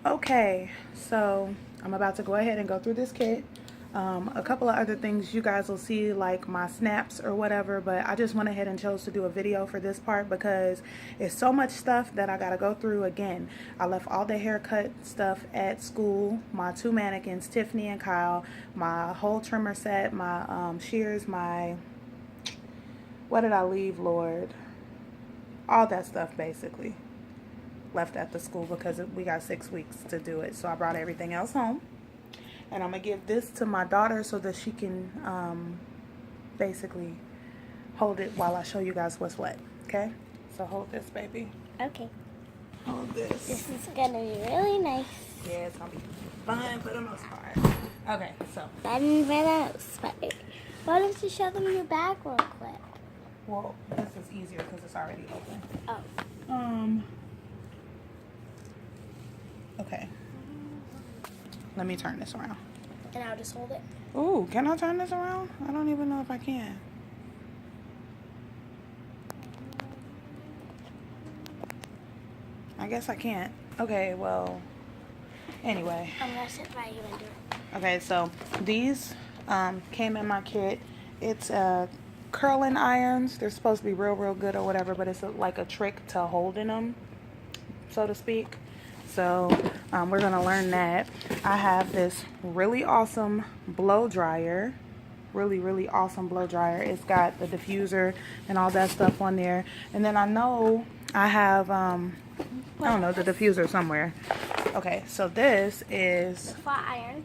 Okay, so I'm about to go ahead and go through this kit. A couple of other things you guys will see, like my snaps or whatever, but I just went ahead and chose to do a video for this part because it's so much stuff that I gotta go through again. I left all the haircut stuff at school, my two mannequins, Tiffany and Kyle, my whole trimmer set, my shears, my, what did I leave, Lord? All that stuff basically left at the school because we got 6 weeks to do it. So I brought everything else home. And I'm going to give this to my daughter so that she can basically hold it while I show you guys what's what. Okay? So hold this, baby. Okay. Hold this. This is going to be really nice. Yeah, it's going to be fun for the most part. Okay, so. Fun for the most part. Why don't you show them your bag real quick? Well, this is easier because it's already open. Oh. Okay. Let me turn this around. And I'll just hold it. Ooh, can I turn this around? I don't even know if I can. I guess I can't. Okay, well, anyway. I'm going to sit by you and do it. Okay, so these came in my kit. It's curling irons. They're supposed to be real good or whatever, but it's like a trick to holding them, so to speak. So we're gonna learn that. I have this really awesome blow dryer, really awesome blow dryer. It's got the diffuser and all that stuff on there. And then I know I have I don't know, the diffuser somewhere. Okay, so this is flat iron,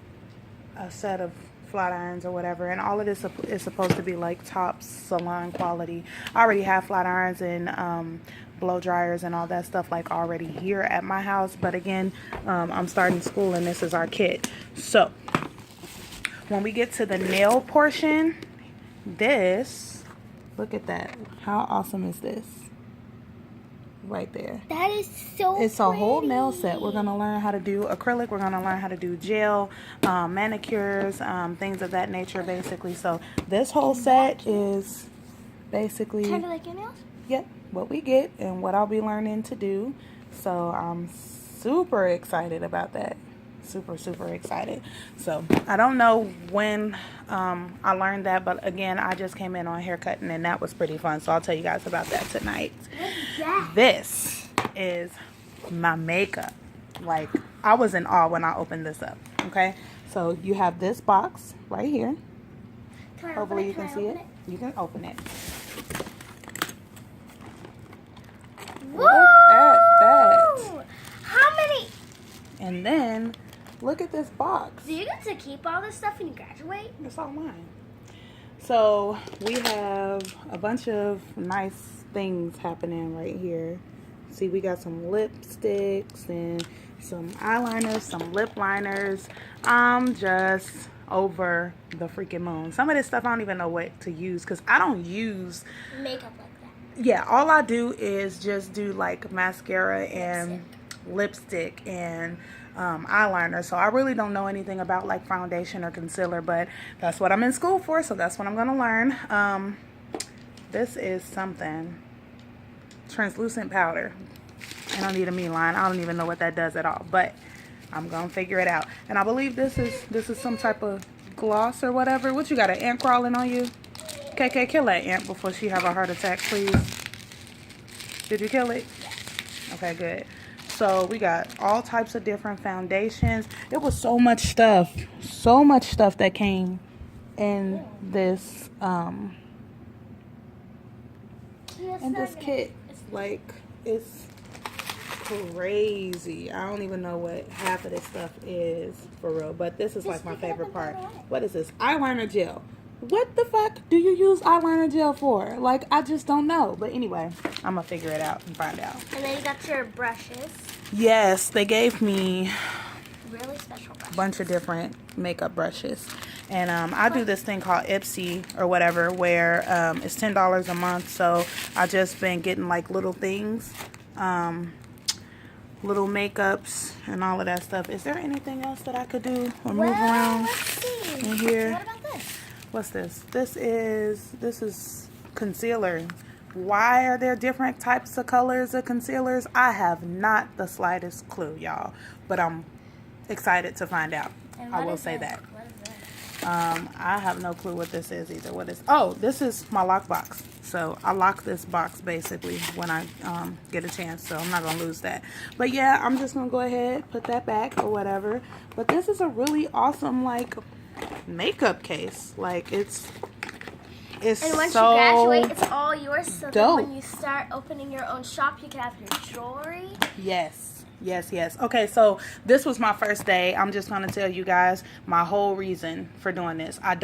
a set of flat irons or whatever, and all of this is supposed to be like top salon quality. I already have flat irons and blow dryers and all that stuff like already here at my house, but again, I'm starting school and this is our kit. So when we get to the nail portion, this, look at that, how awesome is this right there? That is so It's a whole pretty. nail set. We're going to learn how to do acrylic. We're going to learn how to do gel, manicures, things of that nature, basically. So this whole set is basically, Kind of like your nails? yep, what we get and what I'll be learning to do. So I'm super excited about that. Super excited. So I don't know when I learned that, but again, I just came in on haircutting and that was pretty fun. So I'll tell you guys about that tonight. Yeah. This is my makeup. Like, I was in awe when I opened this up. Okay, so you have this box right here. Hopefully you can see it. You can open it. Woo! Look at that. How many? And then look at this box. Do you get to keep all this stuff when you graduate? It's all mine. So we have a bunch of nice things happening right here. See, we got some lipsticks and some eyeliners, some lip liners. I'm just over the freaking moon. Some of this stuff I don't even know what to use because I don't use Makeup like that. yeah, all I do is just do like mascara and lipstick and eyeliner. So I really don't know anything about like foundation or concealer, but that's what I'm in school for, so that's what I'm gonna learn. This is something, translucent powder. I don't need a mean line. I don't even know what that does at all, but I'm gonna figure it out. And I believe this is some type of gloss or whatever. What, you got, an ant crawling on you? KK, kill that ant before she have a heart attack, please. Did you kill it? Okay, good. So we got all types of different foundations. It was so much stuff that came in this kit. Like, it's crazy. I don't even know what half of this stuff is for real, but this is like my favorite part. What is this? Eyeliner gel. What the fuck do you use eyeliner gel for? Like, I just don't know. But anyway, I'm gonna figure it out and find out. And then you got your brushes. Yes, they gave me Really special brushes. a bunch of different makeup brushes. And I do this thing called Ipsy or whatever, where it's $10 a month. So I just been getting like little things, little makeups and all of that stuff. Is there anything else that I could do or move around Let's see. in here? What about this? What's this? This is concealer. why are there different types of colors of concealers? I have not the slightest clue, y'all. But I'm excited to find out. I will say that. What is this? I have no clue what this is either. What is? Oh, this is my lock box. So I lock this box basically when I get a chance. So I'm not gonna lose that. But yeah, I'm just gonna go ahead, put that back or whatever. But this is a really awesome like makeup case. Like it's And once so you graduate, it's all yours. So dope. that when you start opening your own shop, you can have your jewelry. Yes. Yes. Okay, so this was my first day. I'm just going to tell you guys my whole reason for doing this. I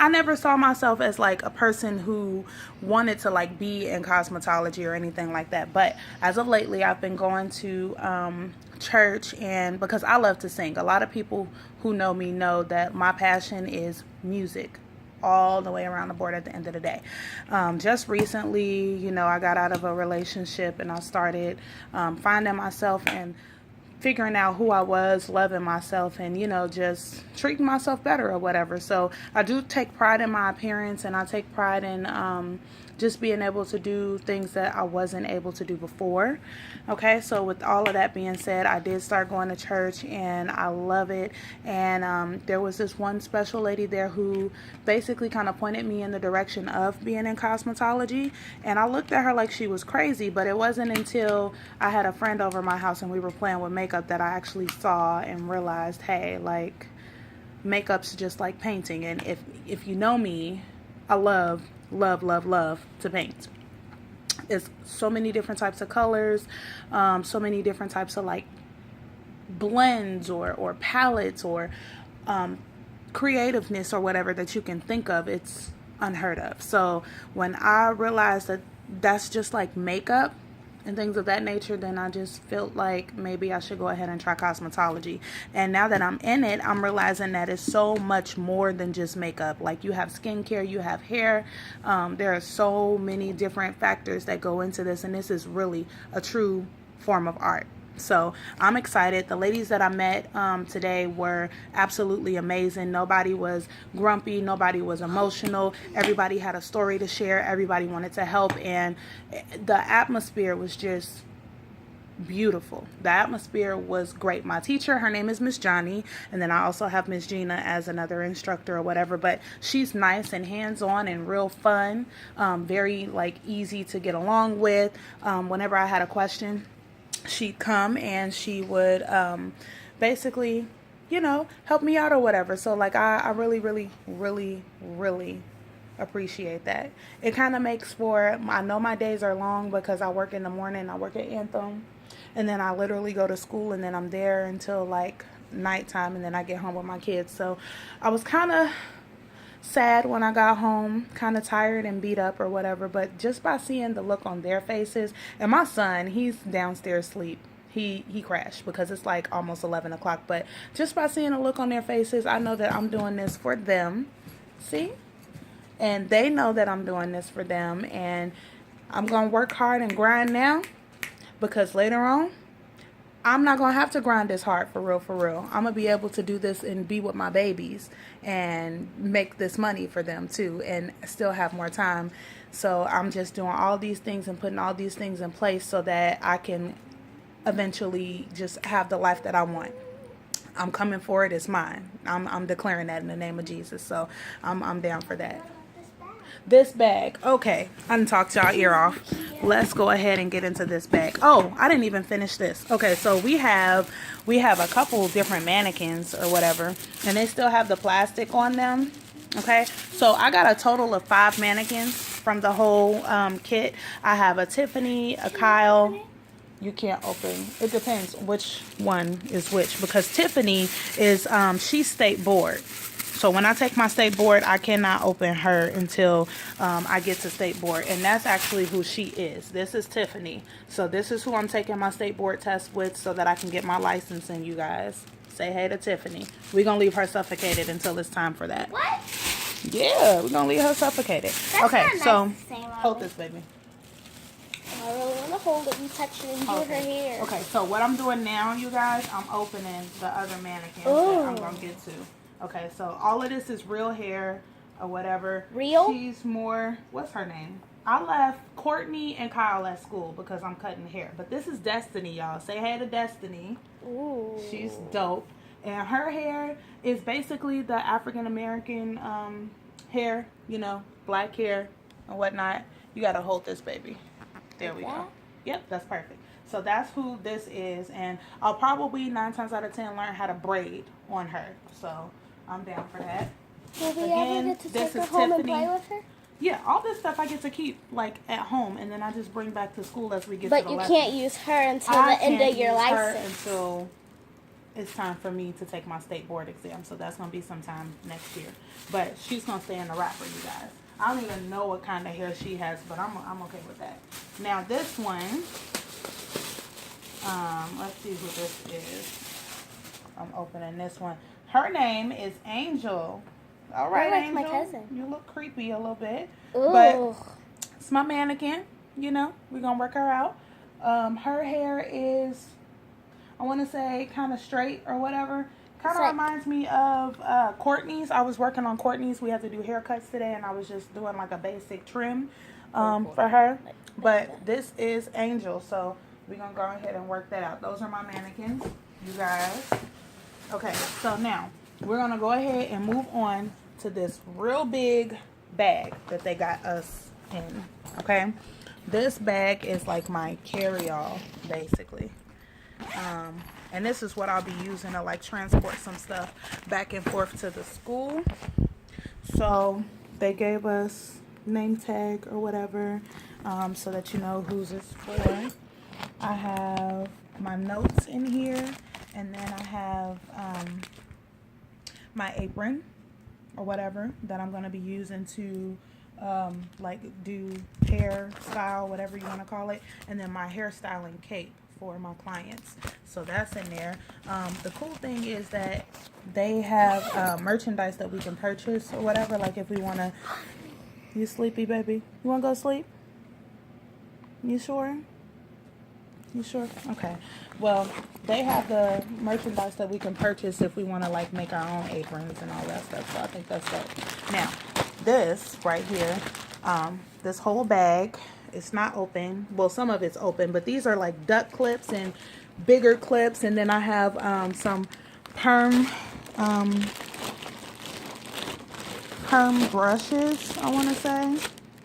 never saw myself as like a person who wanted to like be in cosmetology or anything like that. But as of lately, I've been going to church, and because I love to sing. A lot of people who know me know that my passion is music all the way around the board at the end of the day. Just recently, you know, I got out of a relationship and I started finding myself and figuring out who I was, loving myself, and, you know, just treating myself better or whatever. So I do take pride in my appearance, and I take pride in just being able to do things that I wasn't able to do before. Okay, so with all of that being said, I did start going to church, and I love it. And there was this one special lady there who basically kind of pointed me in the direction of being in cosmetology. And I looked at her like she was crazy, but it wasn't until I had a friend over my house and we were playing with makeup that I actually saw and realized, hey, like, makeup's just like painting. And if you know me, I love to paint. It's so many different types of colors, so many different types of like blends or palettes or creativeness or whatever that you can think of. It's unheard of. So when I realized that that's just like makeup and things of that nature, then I just felt like maybe I should go ahead and try cosmetology. And now that I'm in it, I'm realizing that it's so much more than just makeup. Like, you have skincare, you have hair. There are so many different factors that go into this, and this is really a true form of art. So I'm excited. The ladies that I met today were absolutely amazing. Nobody was grumpy. Nobody was emotional. Everybody had a story to share. Everybody wanted to help. And the atmosphere was just beautiful. The atmosphere was great. My teacher, her name is Miss Johnny, and then I also have Miss Gina as another instructor or whatever, but she's nice and hands-on and real fun, very like easy to get along with. Whenever I had a question, she'd come and she would basically, you know, help me out or whatever. So like I really appreciate that. It kind of makes for, I know my days are long because I work in the morning, I work at Anthem, and then I literally go to school, and then I'm there until like nighttime, and then I get home with my kids. So I was kind of sad when I got home, kind of tired and beat up or whatever, but just by seeing the look on their faces, and my son, he's downstairs asleep. He crashed because it's like almost 11 o'clock, but just by seeing the look on their faces, I know that I'm doing this for them. See? And they know that I'm doing this for them, and I'm going to work hard and grind now, because later on, I'm not going to have to grind this hard for real. I'm going to be able to do this and be with my babies and make this money for them too, and still have more time. So I'm just doing all these things and putting all these things in place so that I can eventually just have the life that I want. I'm coming for it. It's mine. I'm declaring that in the name of Jesus. So I'm down for that. This bag. Okay, I done talked y'all ear off. Let's go ahead and get into this bag. Oh, I didn't even finish this. Okay, so we have a couple different mannequins or whatever, and they still have the plastic on them. Okay, so I got a total of 5 mannequins from the whole kit. I have a Tiffany, a Kyle. You can't open. It depends which one is which, because Tiffany is she's state board. So when I take my state board, I cannot open her until I get to state board. And that's actually who she is. This is Tiffany. So this is who I'm taking my state board test with so that I can get my licensing, you guys. Say hey to Tiffany. We're going to leave her suffocated until it's time for that. What? Yeah, we're going to leave her suffocated. That's okay, not so nice to say, hold this, baby. I really want to hold it and touch it and do her hair. Okay, so what I'm doing now, you guys, I'm opening the other mannequins Ooh. that I'm going to get to. Okay, so all of this is real hair. or whatever. Real? She's more, what's her name? I left Courtney and Kyle at school because I'm cutting hair. But this is Destiny, y'all. Say hey to Destiny. Ooh. She's dope. And her hair is basically the African American hair, you know, black hair and whatnot. You got to hold this, baby. There we go. Yep, that's perfect. So that's who this is. And I'll probably 9 times out of 10 learn how to braid on her. So I'm down for that. Will we Again, ever get to this take her is home and Tiffany. play with her? Yeah, all this stuff I get to keep like at home, and then I just bring back to school as we get to But the you lesson. can't use her until I the end can't of your use her license. until it's time for me to take my state board exam. So that's gonna be sometime next year. But she's gonna stay in the wrapper, you guys. I don't even know what kind of hair she has, but I'm okay with that. Now this one, let's see who this is. I'm opening this one. Her name is Angel. All right, You're like Angel. my cousin. You look creepy a little bit. Ooh. But it's my mannequin, you know. We're going to work her out. Her hair is, I want to say, kind of straight or whatever. Kind of like, reminds me of Courtney's. I was working on Courtney's. We had to do haircuts today, and I was just doing like a basic trim for her. But this is Angel, so we're going to go ahead and work that out. Those are my mannequins, you guys. Okay, so now we're going to go ahead and move on to this real big bag that they got us in, okay? This bag is like my carry-all, basically. And this is what I'll be using to like transport some stuff back and forth to the school. So they gave us name tag or whatever, so that you know whose it's for. I have my notes in here, and then I have my apron or whatever that I'm going to be using to like do hair style, whatever you want to call it, and then my hairstyling cape for my clients. So that's in there. The cool thing is that they have merchandise that we can purchase or whatever, like if we want to. You sleepy, baby? You want to go sleep? You sure? You sure? Okay. Well, they have the merchandise that we can purchase if we want to like make our own aprons and all that stuff. So I think that's dope. Now, this right here, this whole bag, it's not open. Well, some of it's open, but these are like duck clips and bigger clips. And then I have some perm brushes, I want to say.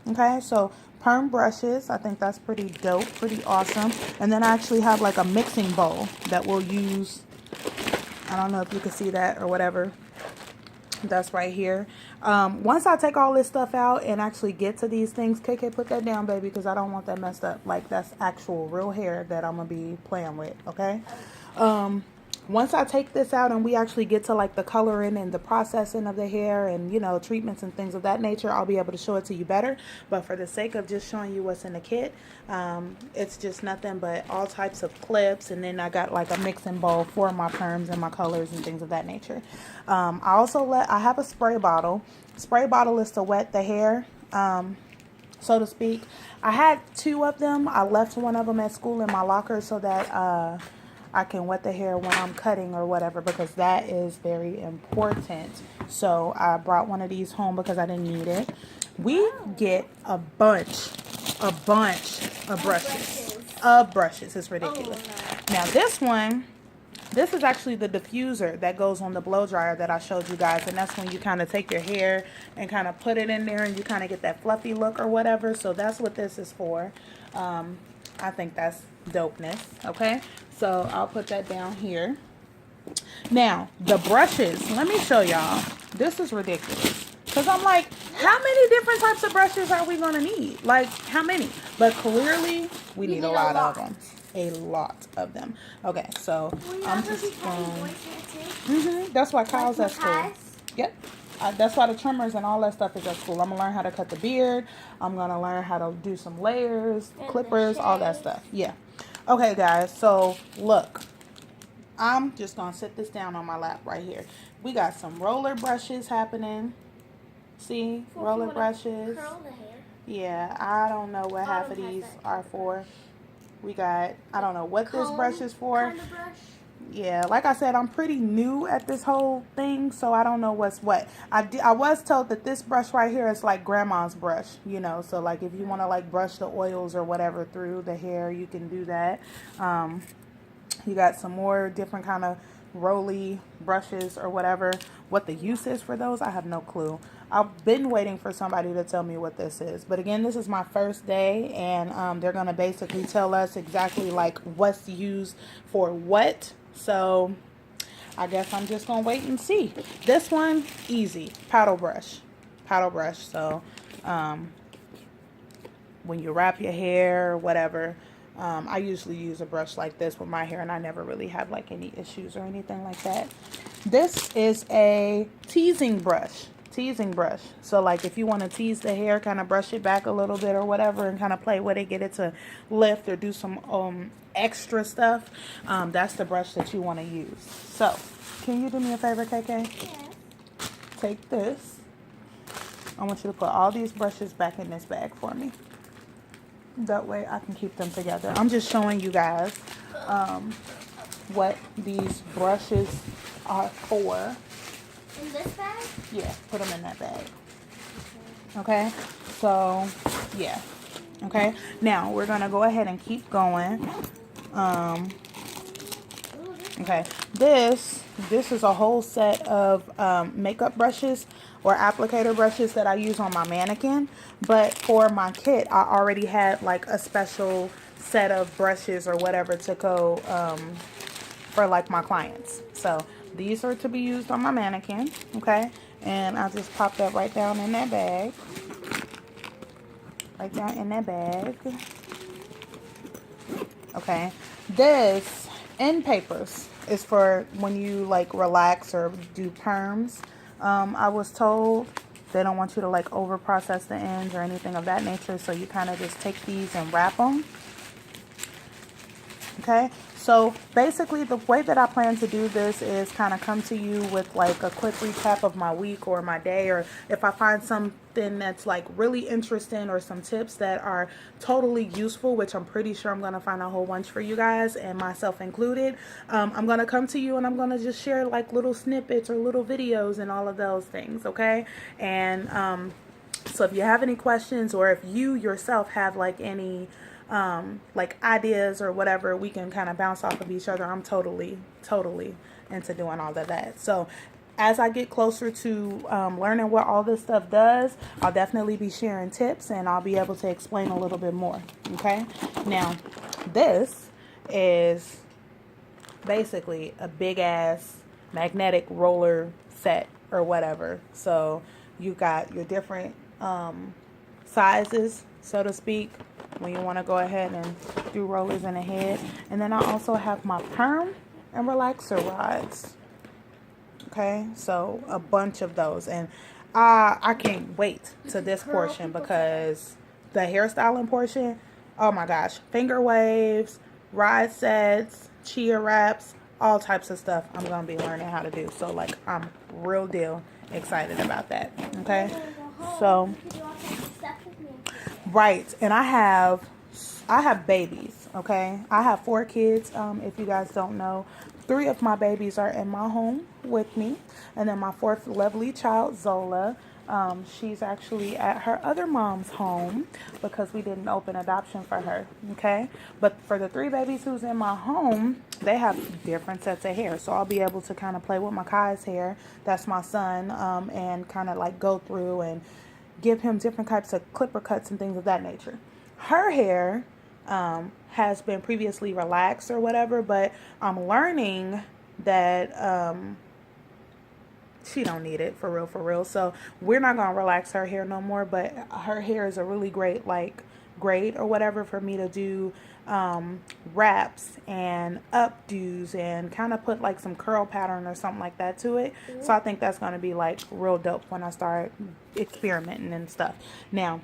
Okay, so perm brushes, I think that's pretty dope, pretty awesome. And then I actually have like a mixing bowl that we'll use. I don't know if you can see that or whatever. That's right here. Once I take all this stuff out and actually get to these things, KK, put that down, baby, because I don't want that messed up. Like, that's actual real hair that I'm going to be playing with, okay? Once I take this out and we actually get to like the coloring and the processing of the hair and, you know, treatments and things of that nature, I'll be able to show it to you better. But for the sake of just showing you what's in the kit, it's just nothing but all types of clips. And then I got like a mixing bowl for my perms and my colors and things of that nature. I have a spray bottle. Spray bottle is to wet the hair, so to speak. I had 2 of them. I left one of them at school in my locker so that I can wet the hair when I'm cutting or whatever, because that is very important. So I brought one of these home because I didn't need it. We get a bunch of brushes. It's ridiculous. Now this is actually the diffuser that goes on the blow dryer that I showed you guys. And that's when you kind of take your hair and kind of put it in there and you kind of get that fluffy look or whatever. So that's what this is for. I think that's dopeness, okay? So I'll put that down here. Now, the brushes, let me show y'all. This is ridiculous. Because I'm like, how many different types of brushes are we going to need? Like, how many? But clearly, we need a lot of them. A lot of them. Okay, so I'm just going. That's why Kyle's at school. Yep. That's why the trimmers and all that stuff is at school. I'm going to learn how to cut the beard. I'm going to learn how to do some layers, clippers, all that stuff. Yeah. Okay, guys. So, look. I'm just going to sit this down on my lap right here. We got some roller brushes happening. See? Roller brushes. Yeah, I don't know what half of these are for. We got, I don't know what this brush is for. Yeah, like I said, I'm pretty new at this whole thing, so I don't know what's what. I was told that this brush right here is like grandma's brush, you know. So like if you want to like brush the oils or whatever through the hair, you can do that. Um, you got some more different kind of roly brushes or whatever. What the use is for those, I have no clue. I've been waiting for somebody to tell me what this is. But again, this is my first day, and they're going to basically tell us exactly like what's used for what. So I guess I'm just going to wait and see. This one, easy. Paddle brush. Paddle brush. So when you wrap your hair or whatever, I usually use a brush like this with my hair, and I never really have like any issues or anything like that. This is a teasing brush. Teasing brush. So like if you want to tease the hair, kind of brush it back a little bit or whatever, and kind of play with it, get it to lift or do some extra stuff, that's the brush that you want to use. So can you do me a favor, KK? Yeah. Take this. I want you to put all these brushes back in this bag for me. That way I can keep them together. I'm just showing you guys what these brushes are for. In this bag? Yeah, put them in that bag. Okay, so yeah. Okay, now we're gonna go ahead and keep going. Okay, this is a whole set of makeup brushes or applicator brushes that I use on my mannequin. But for my kit, I already had like a special set of brushes or whatever to go for like my clients. So these are to be used on my mannequin. Okay, and I'll just pop that right down in that bag. Right down in that bag. Okay, this end papers is for when you like relax or do perms. I was told they don't want you to like over process the ends or anything of that nature, so you kind of just take these and wrap them. Okay, so basically the way that I plan to do this is kind of come to you with like a quick recap of my week or my day, or if I find something that's like really interesting or some tips that are totally useful, which I'm pretty sure I'm going to find a whole bunch for you guys and myself included. I'm going to come to you and I'm going to just share like little snippets or little videos and all of those things. Okay, and so if you have any questions, or if you yourself have like any like ideas or whatever, we can kind of bounce off of each other. I'm totally into doing all of that. So as I get closer to learning what all this stuff does, I'll definitely be sharing tips and I'll be able to explain a little bit more. Okay, now this is basically a big ass magnetic roller set or whatever. So you got your different sizes, so to speak, when you want to go ahead and do rollers in the head. And then I also have my perm and relaxer rods. Okay, so a bunch of those. And I can't wait to this portion, because the hairstyling portion, oh my gosh, finger waves, ride sets, chia wraps, all types of stuff I'm going to be learning how to do. So like I'm real deal excited about that. Okay, so right, and I have babies. Okay, I have 4 kids. If you guys don't know, 3 of my babies are in my home with me, and then my 4th lovely child, Zola, she's actually at her other mom's home because we didn't open adoption for her. Okay, but for the 3 babies who's in my home, they have different sets of hair, so I'll be able to kind of play with Makai's hair. That's my son, and kind of like go through and give him different types of clipper cuts and things of that nature. Her hair has been previously relaxed or whatever, but I'm learning that she don't need it for real. So we're not gonna relax her hair no more, but her hair is a really great like grade or whatever for me to do wraps and updos and kind of put like some curl pattern or something like that to it. So I think that's going to be like real dope when I start experimenting and stuff. Now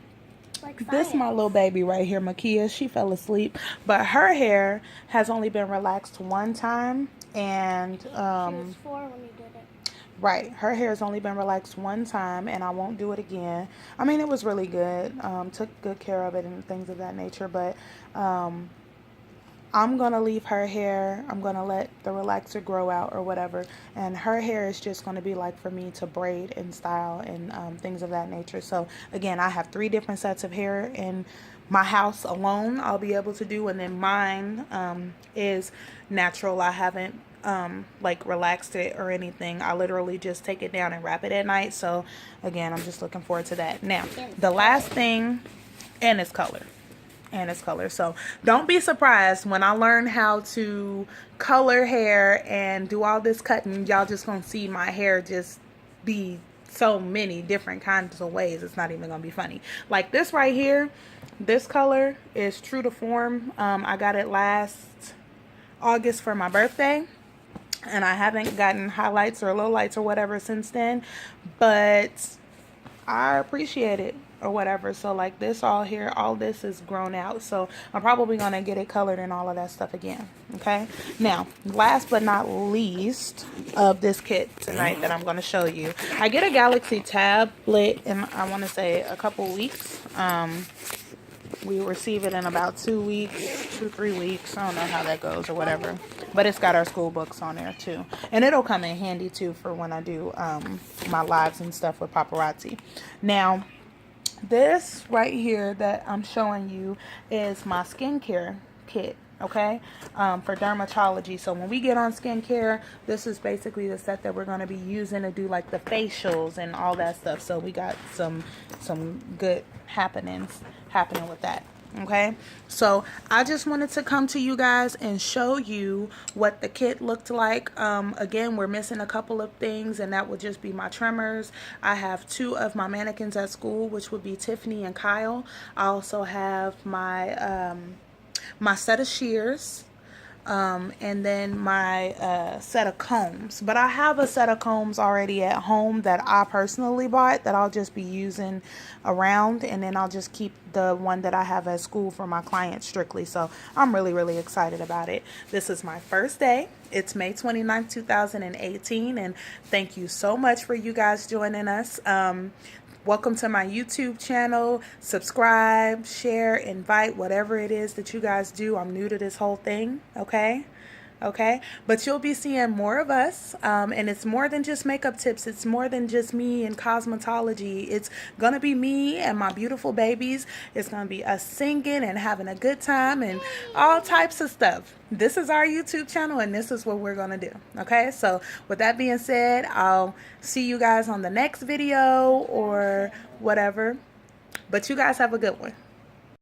like this my little baby right here, Makia, she fell asleep, but her hair has only been relaxed one time, and she was 4 when you did it. Right, her hair has only been relaxed one time, and I won't do it again. I mean, it was really good. Took good care of it and things of that nature, but I'm I'm going to leave her hair. I'm going to let the relaxer grow out or whatever. And her hair is just going to be like for me to braid and style and things of that nature. So again, I have 3 different sets of hair in my house alone I'll be able to do. And then mine is natural. I haven't like relaxed it or anything. I literally just take it down and wrap it at night. So again, I'm just looking forward to that. Now, the last thing, and its color. So don't be surprised when I learn how to color hair and do all this cutting. Y'all just gonna see my hair just be so many different kinds of ways. It's not even gonna be funny. Like this right here, this color is true to form. I got it last August for my birthday, and I haven't gotten highlights or lowlights or whatever since then, but I appreciate it or whatever. So like this all here, all this is grown out, so I'm probably gonna get it colored and all of that stuff again. Okay, now last but not least of this kit tonight that I'm going to show you, I get a Galaxy tablet in, I want to say, a couple weeks. We receive it in about 2 weeks, 2-3 weeks. I don't know how that goes or whatever. But it's got our school books on there too. And it'll come in handy too for when I do my lives and stuff with paparazzi. Now, this right here that I'm showing you is my skincare kit. Okay, for dermatology. So when we get on skincare, this is basically the set that we're going to be using to do like the facials and all that stuff. So we got some good happenings happening with that. Okay, so I just wanted to come to you guys and show you what the kit looked like. Again, we're missing a couple of things, and that would just be my trimmers. I have 2 of my mannequins at school, which would be Tiffany and Kyle. I also have my my set of shears, and then my set of combs. But I have a set of combs already at home that I personally bought that I'll just be using around, and then I'll just keep the one that I have at school for my clients strictly. So I'm really excited about it. This is my first day. It's May 29th, 2018, and thank you so much for you guys joining us. Welcome to my YouTube channel. Subscribe, share, invite, whatever it is that you guys do. I'm new to this whole thing, okay? Okay, but you'll be seeing more of us, and it's more than just makeup tips. It's more than just me and cosmetology. It's gonna be me and my beautiful babies. It's gonna be us singing and having a good time and all types of stuff. This is our YouTube channel, and this is what we're gonna do. Okay, so with that being said, I'll see you guys on the next video or whatever, but you guys have a good one.